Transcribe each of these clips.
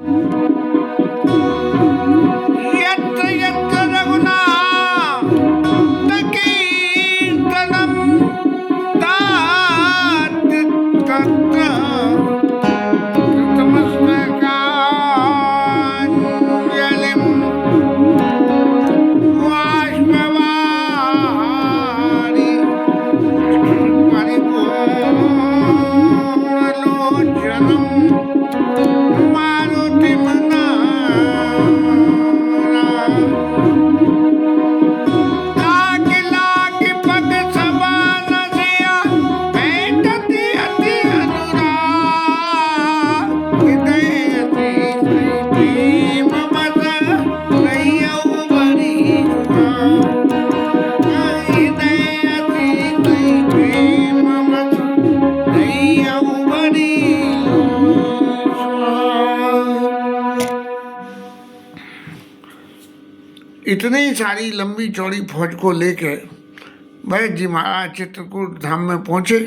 यत्र यत्र रघुनाथकीर्तनं तत्र तत्र कृतमस्तकाञ्जलिं बाष्पवारि परिपूर्णलोचनं लाख लाख पग समान सिया बैठती अति अनुराग हृदय अति प्रेम बस रहियौ बड़ी हृदय अति प्रेम बस रहियौ बड़ी। इतनी सारी लंबी चौड़ी फौज को लेके भरत जी महाराज चित्रकूट धाम में पहुंचे।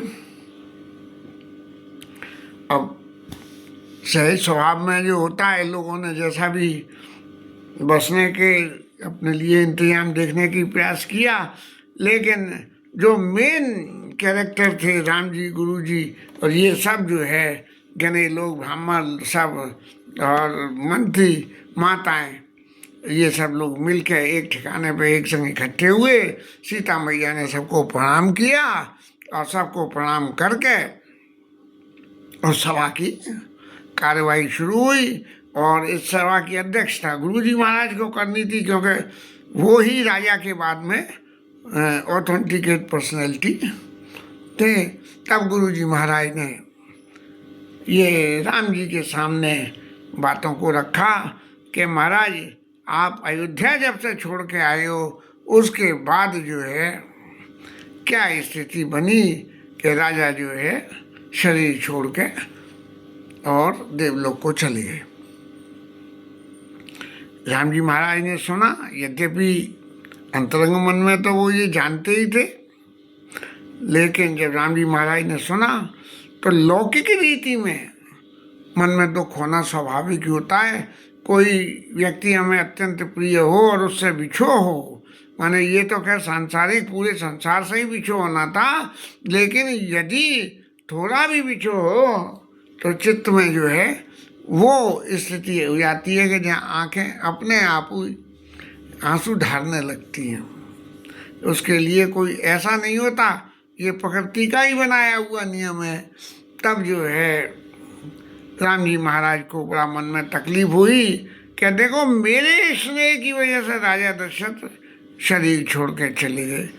अब सहज स्वभाव में जो होता है, लोगों ने जैसा भी बसने के अपने लिए इंतजाम देखने की प्रयास किया, लेकिन जो मेन कैरेक्टर थे राम जी, गुरु जी और ये सब जो है गने लोग, ब्राह्मण सब और मंत्री माताएं, ये सब लोग मिलकर एक ठिकाने पे एक संग इकट्ठे हुए। सीता मैया ने सबको प्रणाम किया और सबको प्रणाम करके और सभा की कार्यवाही शुरू हुई। और इस सभा की अध्यक्षता गुरु जी महाराज को करनी थी, क्योंकि वो ही राजा के बाद में ऑथेंटिकेट पर्सनैलिटी थे। तब गुरु जी महाराज ने ये राम जी के सामने बातों को रखा कि महाराज, आप अयोध्या जब से छोड़ के आए हो उसके बाद जो है क्या स्थिति बनी कि राजा जो है शरीर छोड़ के और देवलोक को चले गए। राम जी महाराज ने सुना, यद्यपि अंतरंग मन में तो वो ये जानते ही थे, लेकिन जब राम जी महाराज ने सुना तो लौकिक रीति में मन में दुख होना स्वाभाविक होता है। कोई व्यक्ति हमें अत्यंत प्रिय हो और उससे बिछो हो, माने ये तो खैर सांसारिक पूरे संसार से ही बिछो होना था, लेकिन यदि थोड़ा भी बिछो हो तो चित्त में जो है वो स्थिति हो जाती है कि जहाँ आंखें अपने आप आंसू ढारने लगती हैं। उसके लिए कोई ऐसा नहीं होता, ये प्रकृति का ही बनाया हुआ नियम है। तब जो है राम जी महाराज को बड़ा मन में तकलीफ हुई कि देखो, मेरे स्नेह की वजह से राजा दशरथ शरीर छोड़ के चले गए।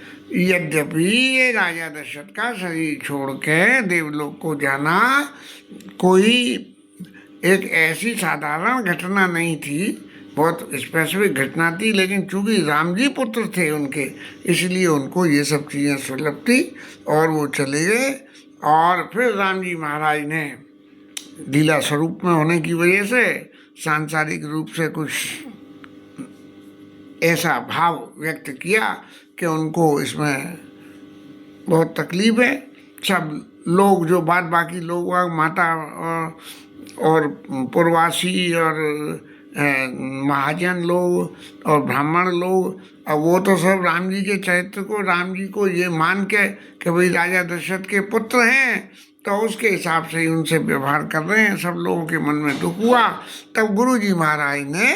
यद्यपि ये राजा दशरथ का शरीर छोड़ के देवलोक को जाना कोई एक ऐसी साधारण घटना नहीं थी, बहुत स्पेसिफिक घटना थी, लेकिन चूंकि राम जी पुत्र थे उनके, इसलिए उनको ये सब चीज़ें सुलभ थी और वो चले गए। और फिर राम जी महाराज ने लीला स्वरूप में होने की वजह से सांसारिक रूप से कुछ ऐसा भाव व्यक्त किया कि उनको इसमें बहुत तकलीफ है। सब लोग जो बाकी लोग, माता और पूर्ववासी और महाजन लोग और ब्राह्मण लोग, अब वो तो सब राम जी के चरित्र को, राम जी को ये मान के कि भाई राजा दशरथ के पुत्र हैं, तो उसके हिसाब से ही उनसे व्यवहार कर रहे हैं। सब लोगों के मन में दुख हुआ। तब गुरु जी महाराज ने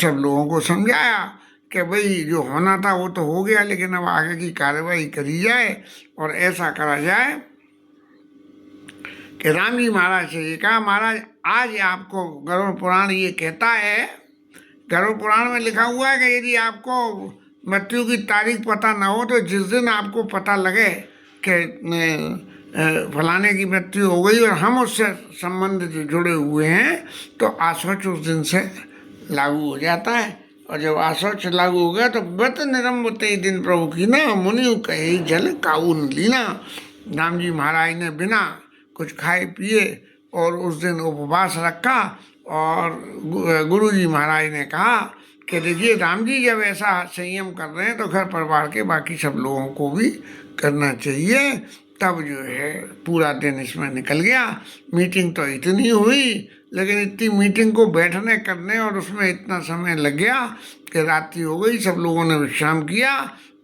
सब लोगों को समझाया कि भाई जो होना था वो तो हो गया, लेकिन अब आगे की कार्यवाही करी जाए और ऐसा करा जाए कि राम जी महाराज से ये कहा, महाराज आज आपको गरुड़ पुराण ये कहता है, गरुड़ पुराण में लिखा हुआ है कि यदि आपको मृत्यु की तारीख पता ना हो तो जिस दिन आपको पता लगे कि फलाने की मृत्यु हो गई और हम उससे संबंधित जुड़े हुए हैं, तो आशोच उस दिन से लागू हो जाता है। और जब आशोच लागू हो गया तो व्रत निरंबते ही दिन प्रभु की ना, मुनि कहे जल काउन लीना। राम जी महाराज ने बिना कुछ खाए पिए और उस दिन उपवास रखा। और गुरु जी महाराज ने कहा कि देखिए, राम जी जब ऐसा संयम कर रहे हैं तो घर परिवार के बाकी सब लोगों को भी करना चाहिए। तब जो है पूरा दिन इसमें निकल गया। मीटिंग तो इतनी हुई, लेकिन इतनी मीटिंग को बैठने करने और उसमें इतना समय लग गया कि रात्रि हो गई। सब लोगों ने विश्राम किया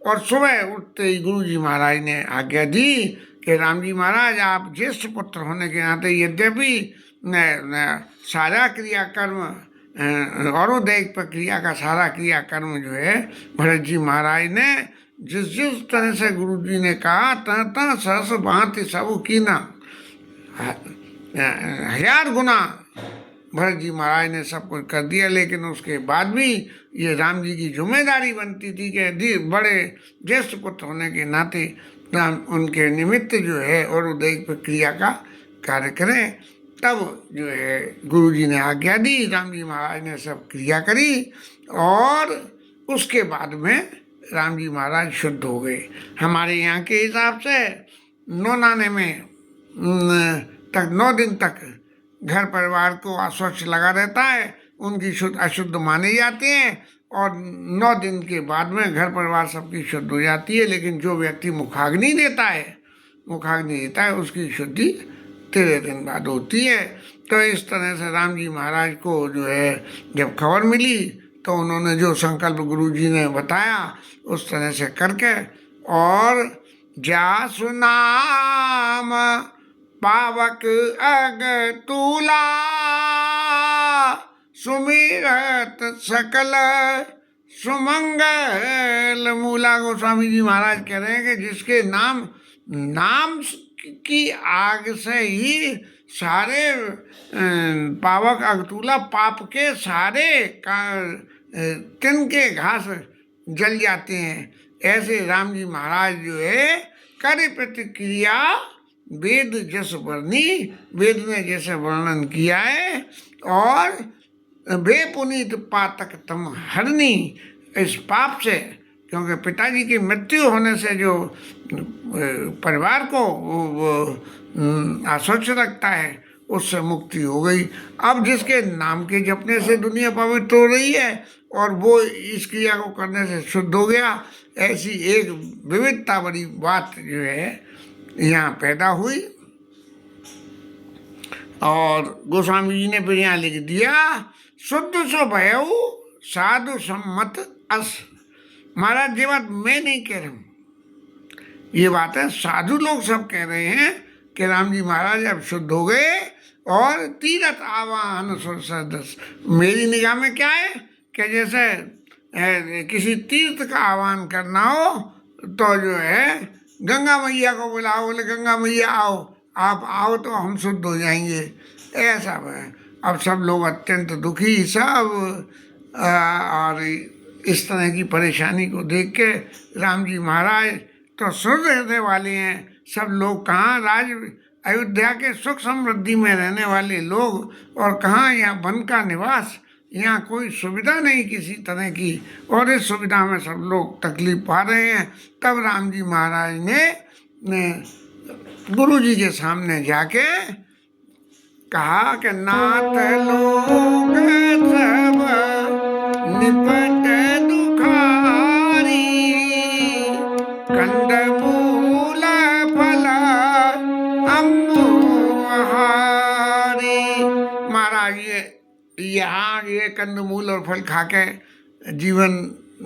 और सुबह उठते ही गुरु जी महाराज ने आज्ञा दी कि राम जी महाराज, आप ज्येष्ठ पुत्र होने के नाते यद्यपि सारा क्रियाकर्म औरोदैहिक प्रक्रिया का सारा क्रियाकर्म जो है भरत जी महाराज ने जिस जिस तरह से गुरु जी ने कहा तह सहस भांति सब कीना, 1000 गुना भरत जी महाराज ने सब कुछ कर दिया। लेकिन उसके बाद भी ये राम जी की जिम्मेदारी बनती थी कि बड़े ज्येष्ठ पुत्र होने के नाते उनके निमित्त जो है और उदैहिक प्रक्रिया का कार्य करें। तब जो है गुरु जी ने आज्ञा दी, राम जी महाराज ने सब क्रिया करी और उसके बाद में राम जी महाराज शुद्ध हो गए। हमारे यहाँ के हिसाब से 9 आने में 9 दिन तक घर परिवार को अस्वच्छ लगा रहता है, उनकी शुद्ध अशुद्ध माने जाते हैं और 9 दिन के बाद में घर परिवार सबकी शुद्ध हो जाती है। लेकिन जो व्यक्ति मुखाग्नि देता है उसकी शुद्धि 13 दिन बाद होती है। तो इस तरह से राम जी महाराज को जो है जब खबर मिली तो उन्होंने जो संकल्प गुरु जी ने बताया उस तरह से करके और जासु नाम पावक अगतूला सुमिरत सकल सुमंगल मूला। गोस्वामी जी महाराज कह रहे हैं कि जिसके नाम की आग से ही सारे पावक अगतूला पाप के सारे तिनके घास जल जाते हैं, ऐसे राम जी महाराज जो है कार्य प्रतिक्रिया वेद जस वर्णी, वेद ने जैसे वर्णन किया है और बे पुनीत पातक तम हरनी, इस पाप से, क्योंकि पिताजी की मृत्यु होने से जो परिवार को अस्वच्छ रखता है उससे मुक्ति हो गई। अब जिसके नाम के जपने से दुनिया पवित्र हो रही है और वो इस क्रिया को करने से शुद्ध हो गया, ऐसी एक विविधता बड़ी बात जो है यहाँ पैदा हुई। और गोस्वामी जी ने फिर यहाँ लिख दिया, शुद्ध सो भयऊ साधु सम्मत अस। महाराज ये बात मैं नहीं कह रहा हूँ, ये बात है साधु लोग सब कह रहे हैं कि राम जी महाराज अब शुद्ध हो गए और तीरथ आवाहन सुरसदस। मेरी निगाह में क्या है कि जैसे किसी तीर्थ का आह्वान करना हो तो जो है गंगा मैया को बुलाओ, बोले गंगा मैया आओ, आप आओ तो हम शुद्ध हो जाएंगे, ऐसा है। अब सब लोग अत्यंत दुखी सब और इस तरह की परेशानी को देख के राम जी महाराज तो शुद्ध हृदय वाले हैं। सब लोग कहाँ अयोध्या के सुख समृद्धि में रहने वाले लोग और कहाँ यहाँ वन का निवास, यहाँ कोई सुविधा नहीं किसी तरह की, और इस सुविधा में सब लोग तकलीफ पा रहे हैं। तब राम जी महाराज ने गुरु जी के सामने जाके कहा कि नाथ लोग सब निपट दुखारी, कंदमूल फल अम्बुहारी। महाराज यहाँ ये कंदमूल और फल खा के जीवन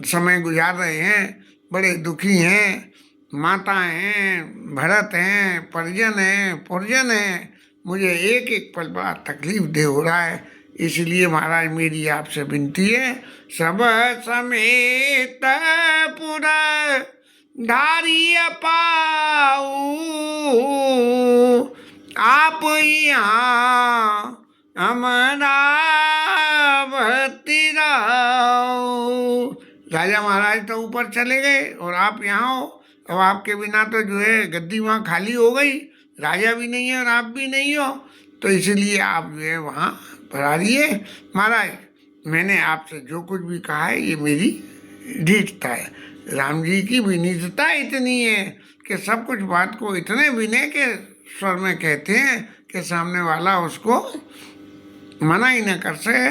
समय गुजार रहे हैं, बड़े दुखी हैं, माता हैं, भरत हैं, परिजन हैं, पुरजन हैं, मुझे एक एक पल बड़ा तकलीफ दे हो रहा है। इसलिए महाराज मेरी आपसे विनती है, सब समेत पुरा धारी पाऊ, आप यहाँ अमरावती रहो। राजा महाराज तो ऊपर चले गए और आप यहाँ हो। अब आपके बिना तो जो है गद्दी वहाँ खाली हो गई, राजा भी नहीं है और आप भी नहीं हो, तो इसलिए आप जो है वहाँ पधारिए। महाराज मैंने आपसे जो कुछ भी कहा है ये मेरी ढीठता है। राम जी की विनीतता इतनी है कि सब कुछ बात को इतने विनय के स्वर में कहते हैं कि सामने वाला उसको मना ही न कर सके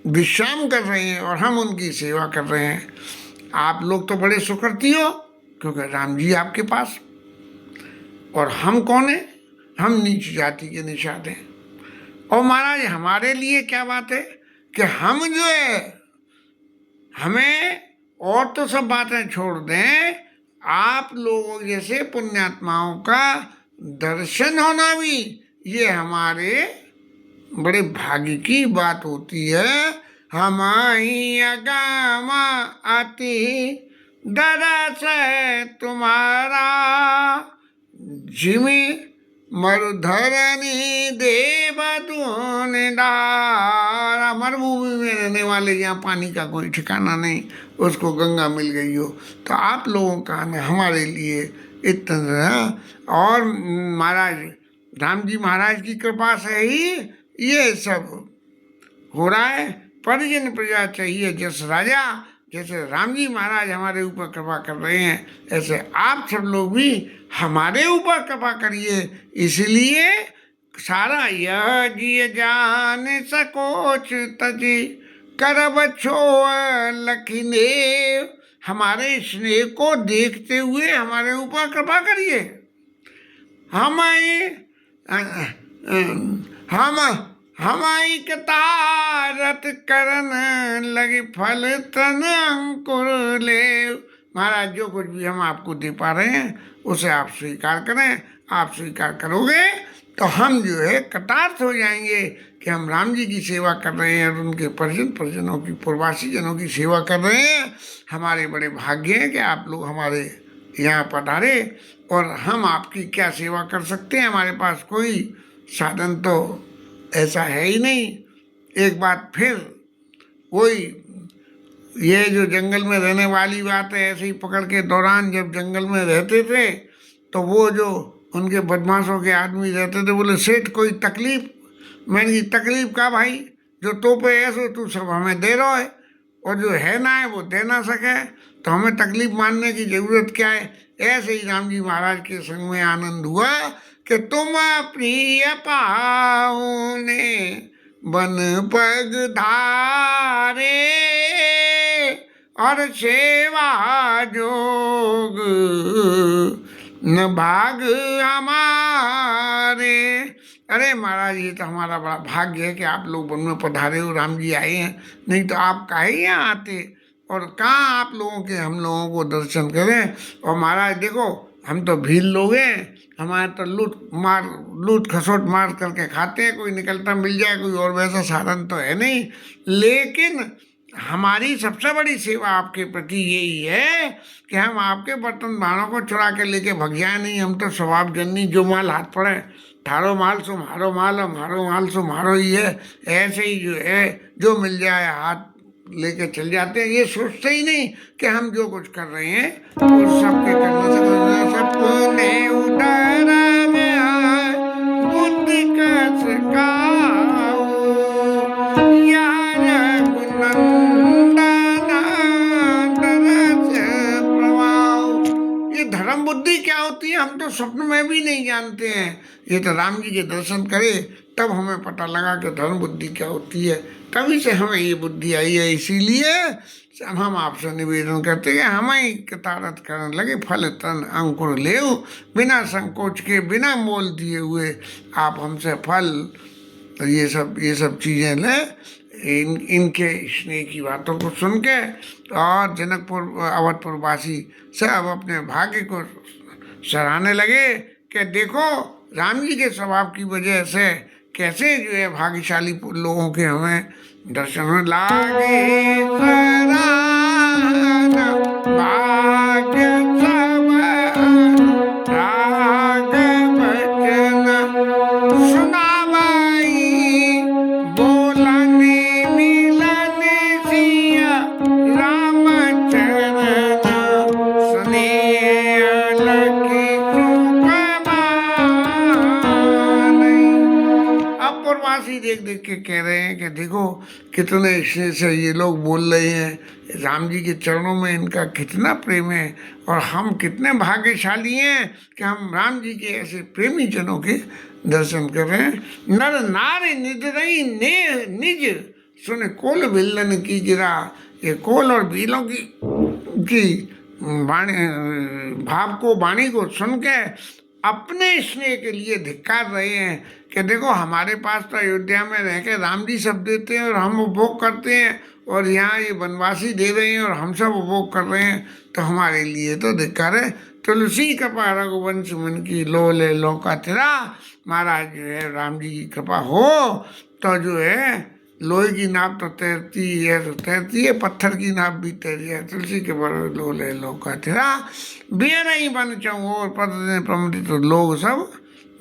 विश्राम कर रहे हैं और हम उनकी सेवा कर रहे हैं। आप लोग तो बड़े सुकृती हो, क्योंकि राम जी आपके पास, और हम कौन हैं? हम नीच जाति के निषाद हैं। और महाराज हमारे लिए क्या बात है कि हम जो है, हमें और तो सब बातें छोड़ दें, आप लोगों जैसे पुण्यात्माओं का दर्शन होना भी ये हमारे बड़े भाग्य की बात होती है। हमारी अगामा आती दरस है तुम्हारा, जिमी मरुधरनी देवदून डारा। मरुभूमि में रहने वाले, जहाँ पानी का कोई ठिकाना नहीं, उसको गंगा मिल गई हो। तो आप लोगों का हमारे लिए इतना, और महाराज राम जी महाराज की कृपा से ही ये सब हो रहा है। परिजन प्रजा चाहिए जस राजा, जैसे राम जी महाराज हमारे ऊपर कृपा कर रहे हैं, ऐसे आप सब लोग भी हमारे ऊपर कृपा करिए। इसलिए सारा यह जी जान सकोच तजी करब छो लखिने, हमारे स्नेह को देखते हुए हमारे ऊपर कृपा करिए। हमारी कतारत करन लगे फल तन अंकुर ले। महाराज जो कुछ भी हम आपको दे पा रहे हैं उसे आप स्वीकार करें। आप स्वीकार करोगे तो हम जो है कृतार्थ हो जाएंगे कि हम राम जी की सेवा कर रहे हैं और उनके परिजनों की, पूर्ववासी जनों की सेवा कर रहे हैं। हमारे बड़े भाग्य हैं कि आप लोग हमारे यहाँ पधारे, और हम आपकी क्या सेवा कर सकते हैं? हमारे पास कोई साधन तो ऐसा है ही नहीं। एक बात फिर वही, ये जो जंगल में रहने वाली बात है, ऐसे ही पकड़ के दौरान जब जंगल में रहते थे तो वो जो उनके बदमाशों के आदमी रहते थे, बोले सेठ कोई तकलीफ? मैंने की तकलीफ का भाई, जो तोपे ऐसो तू सब हमें दे रहा है, और जो है ना है वो दे ना सके, तो हमें तकलीफ मानने की जरूरत क्या है? ऐसे ही राम जी महाराज के संग में आनंद हुआ कि तुम प्रिय पाहुने बन पग धारे, और सेवा जोग न भाग हमारे। अरे महाराज ये तो हमारा बड़ा भाग्य है कि आप लोग वन में पधारे हो, राम जी आए हैं, नहीं तो आप काहे यहाँ आते, और कहाँ आप लोगों के हम लोगों को दर्शन करें। और महाराज देखो हम तो भील लोग हैं, हमारे तो लूट खसोट मार करके खाते हैं, कोई निकलता मिल जाए, कोई और वैसा साधन तो है नहीं। लेकिन हमारी सबसे बड़ी सेवा आपके प्रति यही है कि हम आपके बर्तन भानों को चुरा के लेके भग जाए नहीं। हम तो स्वभाव जन्नी, जो माल हाथ पड़े थारो माल सो मारो माल, मारो माल सो मारो ही है। ऐसे ही जो है जो मिल जाए हाथ लेके चल जाते हैं, ये सोचते ही नहीं कि हम जो कुछ कर रहे हैं उस सबके करने से सपने उतारा में आए बुद्धि का सिखाओ यार प्रभाव। ये धर्म बुद्धि क्या होती है हम तो स्वप्न में भी नहीं जानते हैं। ये तो राम जी के दर्शन करे तब हमें पता लगा कि धर्म बुद्धि क्या होती है, तभी से हमें ये बुद्धि आई है। इसीलिए हम आपसे निवेदन करते हैं हमें कृतारथ करने लगे फल तन अंकुर ले, बिना संकोच के बिना मोल दिए हुए आप हमसे फल ये सब चीज़ें लें। इनके स्नेह की बातों को सुन के और जनकपुर अवधपुर वासी सब अपने भाग्य को सराहने लगे कि देखो राम जी के स्वभाव की वजह से कैसे जो है भाग्यशाली लोगों के हमें दर्शन में लागे सराहना भाग्य सब राग बचन सुनावाई बोलने मिलने सिया रामचरण स्नेह लखी पूर्ववासी देख देख के कह रहे हैं कि देखो कितने स्नेह से ये लोग बोल रहे हैं, राम जी के चरणों में इनका कितना प्रेम है, और हम कितने भाग्यशाली हैं कि हम राम जी के ऐसे प्रेमी जनों के दर्शन कर रहे हैं। नर नारी निज रही ने निज सुन कोल बिल्लन की गिरा। ये कोल और भीलों की वाणी, भाव को, वाणी को सुन के अपने स्नेह के लिए धिक्कार रहे हैं कि देखो हमारे पास तो अयोध्या में रह के राम जी सब देते हैं और हम उपभोग करते हैं, और यहाँ ये वनवासी दे रहे हैं और हम सब उपभोग कर रहे हैं, तो हमारे लिए तो धिक्कार है। तुलसी कृपा रघुवंश मन की लो ले लो का तेरा। महाराज जो है राम जी की कृपा हो तो जो है लोहे की नाव तो तैरती है, तो तैरती है, पत्थर की नाव भी तैरती है। तुलसी के बर लो ले लो का तेरा। बियर नहीं बन चाहूँ और पद प्रमति तो लोग सब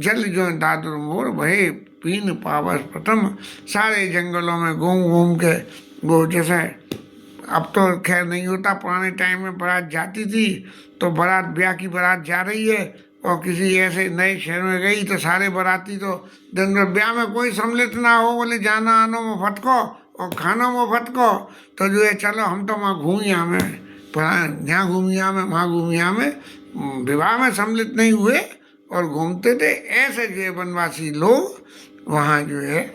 जल जो दादुर मोर भय पीन पावस प्रथम। सारे जंगलों में घूम घूम के वो जैसे, अब तो खैर नहीं होता, पुराने टाइम में बारात जाती थी तो बारात, ब्याह की बारात जा रही है और किसी ऐसे नए शहर में गई तो सारे बाराती तो दिन भर ब्याह में कोई सम्मिलित ना हो, बोले जाना आनो में फटको और खानों में फटको, तो जो है चलो हम तो वहाँ घूमिया में, यहाँ घूमिया में, वहाँ घूमिया में, विवाह में सम्मिलित नहीं हुए और घूमते थे। ऐसे जो है वनवासी लोग वहाँ जो है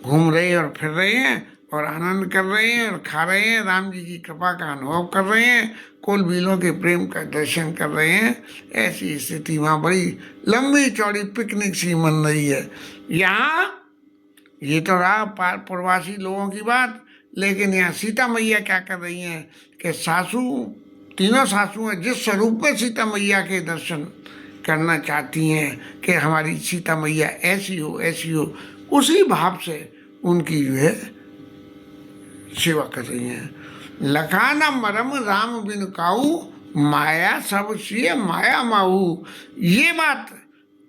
घूम रहे और फिर रहे हैं और आनंद कर रहे हैं और खा रहे हैं, राम जी की कृपा का अनुभव कर रहे हैं, कुल बीलों के प्रेम का दर्शन कर रहे हैं। ऐसी स्थिति वहाँ बड़ी लंबी चौड़ी पिकनिक सी मन रही है। यहाँ ये तो रहा प्रवासी लोगों की बात, लेकिन यहाँ सीता मैया क्या कर रही हैं कि सासू, तीनों सासू हैं, जिस स्वरूप में सीता मैया के दर्शन करना चाहती हैं कि हमारी सीता मैया ऐसी हो ऐसी हो, उसी भाव से उनकी जो है सेवा कर रही हैं। लखाना मरम राम बिन काऊ, माया सब सिए माया माऊ। ये बात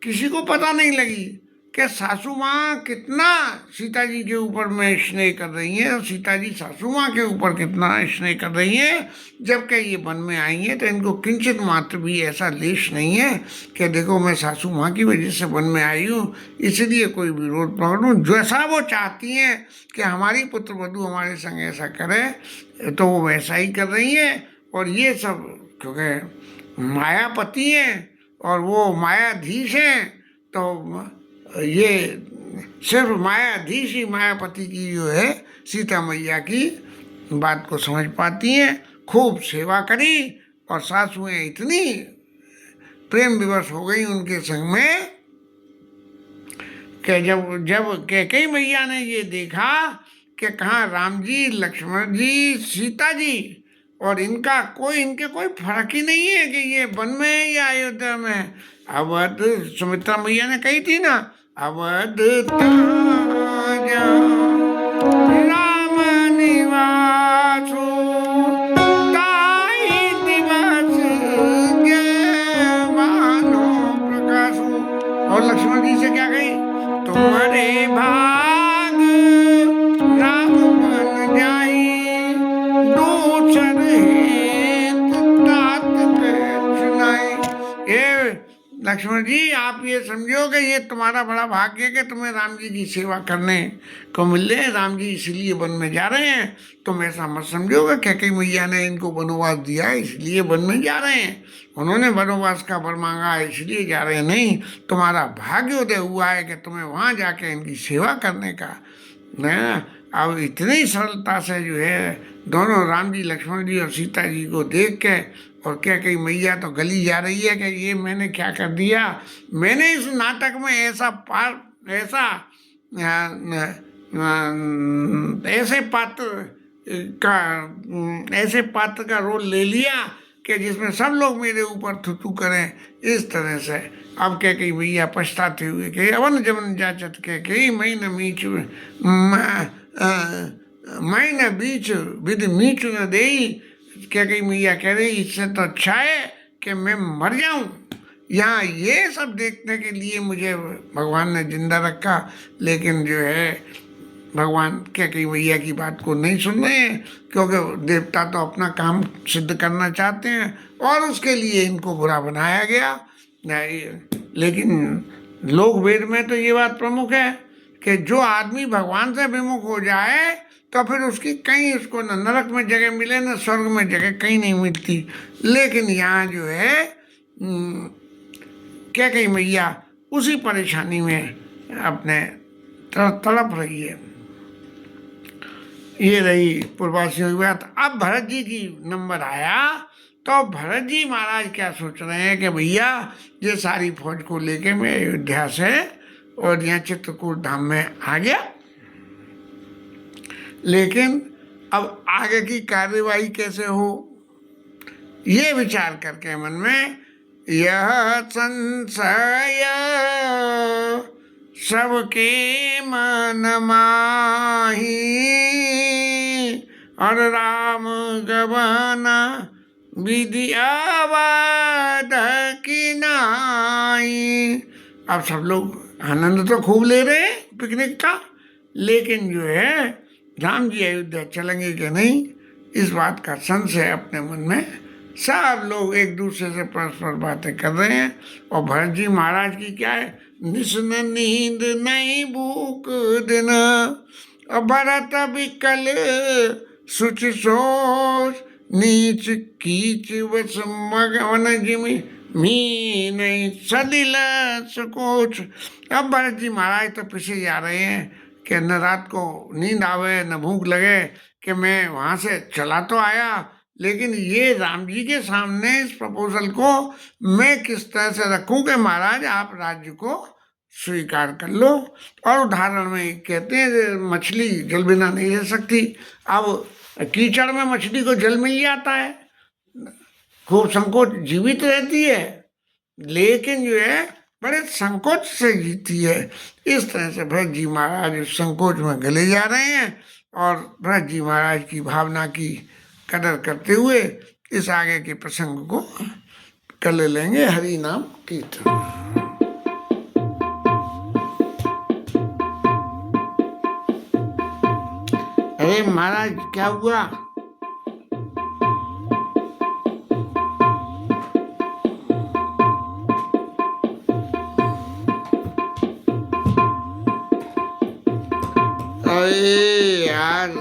किसी को पता नहीं लगी कि सासू माँ कितना सीता जी के ऊपर में स्नेह कर रही हैं और सीता जी सासू माँ के ऊपर कितना स्नेह कर रही हैं। जबकि ये वन में आई हैं तो इनको किंचित मात्र भी ऐसा लेश नहीं है कि देखो मैं सासू माँ की वजह से वन में आई हूँ इसलिए कोई विरोध प्रकटूँ। जैसा वो चाहती हैं कि हमारी पुत्र वधू हमारे संग ऐसा करे तो वो वैसा ही कर रही हैं। और ये सब क्योंकि मायापति हैं और वो मायाधीश हैं, तो ये सिर्फ मायाधीश ही मायापति की जो है सीता मैया की बात को समझ पाती हैं। खूब सेवा करी और सासुएं इतनी प्रेम विवश हो गई उनके संग में कि जब जब कैकेयी मैया ने ये देखा कि कहाँ राम जी, लक्ष्मण जी, सीता जी और इनके कोई फर्क ही नहीं है कि ये वन में है या अयोध्या में है। अवध, सुमित्रा मैया ने कही थी ना, अवध राम निवासो ताई दिवस मानो प्रकाशो। और लक्ष्मण जी से क्या कही, तुम्हारे भाग राम बन जाई, दूसर हेत तात के सुनाई। लक्ष्मण जी आप ये समझो कि ये तुम्हारा बड़ा भाग्य है कि तुम्हें राम जी की सेवा करने को मिल रहे हैं। राम जी इसलिए वन में जा रहे हैं, तुम ऐसा मत समझो कि कैकेयी मैया ने इनको वनवास दिया है इसलिए वन में जा रहे हैं, उन्होंने वनवास का वर मांगा है इसलिए जा रहे हैं। नहीं, तुम्हारा भाग्योदय हुआ है कि तुम्हें वहाँ जाके इनकी सेवा करने का। अब इतनी सरलता से जो है दोनों राम जी, लक्ष्मण जी और सीता जी को देख के और कैकेयी मैया तो गली जा रही है कि ये मैंने क्या कर दिया, मैंने इस नाटक में ऐसा ऐसे पात्र का रोल ले लिया कि जिसमें सब लोग मेरे ऊपर थुथु करें। इस तरह से अब कैकेयी मैया पछताते हुए कि अवन जमन जाचत कैकेयी मैं न बीच विधि मीच न देई। कैकेयी मैया कह रही इससे तो अच्छा है कि मैं मर जाऊं। यहाँ ये सब देखने के लिए मुझे भगवान ने जिंदा रखा, लेकिन जो है भगवान कैकेयी मैया की बात को नहीं सुन रहे हैं क्योंकि देवता तो अपना काम सिद्ध करना चाहते हैं और उसके लिए इनको बुरा बनाया गया। लेकिन लोक वेद में तो ये बात प्रमुख है कि जो आदमी भगवान से विमुख हो जाए तो फिर उसकी कहीं उसको न नरक में जगह मिले न स्वर्ग में जगह कहीं नहीं मिलती। लेकिन यहाँ जो है कैकेयी मैया उसी परेशानी में अपने तड़प रही है। ये रही पूर्ववासियों की बात। अब भरत जी की नंबर आया तो भरत जी महाराज क्या सोच रहे हैं कि भैया ये सारी फौज को लेके मैं अयोध्या से और यहाँ चित्रकूट धाम में आ गया, लेकिन अब आगे की कार्यवाही कैसे हो, ये विचार करके मन में यह संशय सबके मन माही और राम गवाना विधि आवाद की नाई। अब सब लोग आनंद तो खूब ले रहे हैं पिकनिक का, लेकिन जो है राम जी अयोध्या चलेंगे कि नहीं, इस बात का संशय अपने मन में सब लोग एक दूसरे से परस्पर बातें कर रहे हैं। और भरत जी महाराज की क्या है, निस्न नींद नहीं भूख दिन, भरत विकल सुच सोच नीच कीच वस मगन जिमी मी नहीं सदिल सकोच। अब भरत जी महाराज तो पीछे जा रहे हैं कि न रात को नींद आवे न भूख लगे, कि मैं वहाँ से चला तो आया, लेकिन ये राम जी के सामने इस प्रपोजल को मैं किस तरह से रखूं कि महाराज आप राज्य को स्वीकार कर लो। और उदाहरण में कहते हैं मछली जल बिना नहीं रह सकती। अब कीचड़ में मछली को जल मिल जाता है, खूब संकोच जीवित रहती है, लेकिन जो है बड़े संकोच से जीती है। इस तरह से भरत जी महाराज उस संकोच में गले जा रहे हैं और भरत जी महाराज की भावना की कदर करते हुए इस आगे के प्रसंग को कर लेंगे। हरि नाम कीर्तन। अरे महाराज क्या हुआ? अरे यार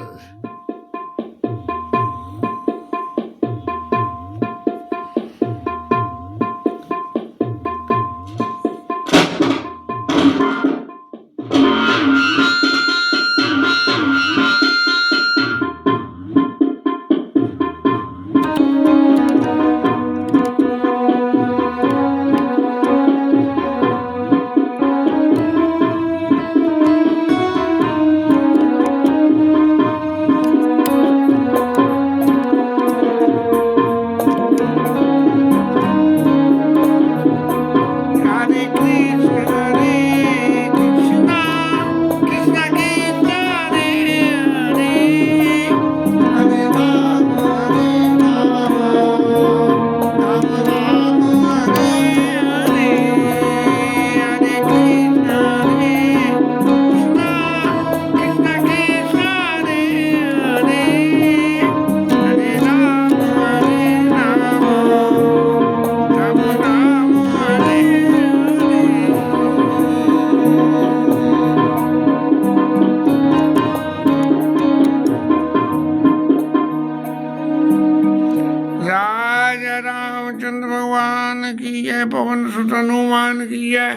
पवन सुत हनुमान की है,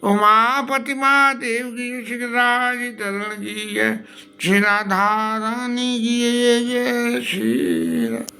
उमापति महादेव की, शिवराज तरण की है, श्री राधा रानी की जय श्री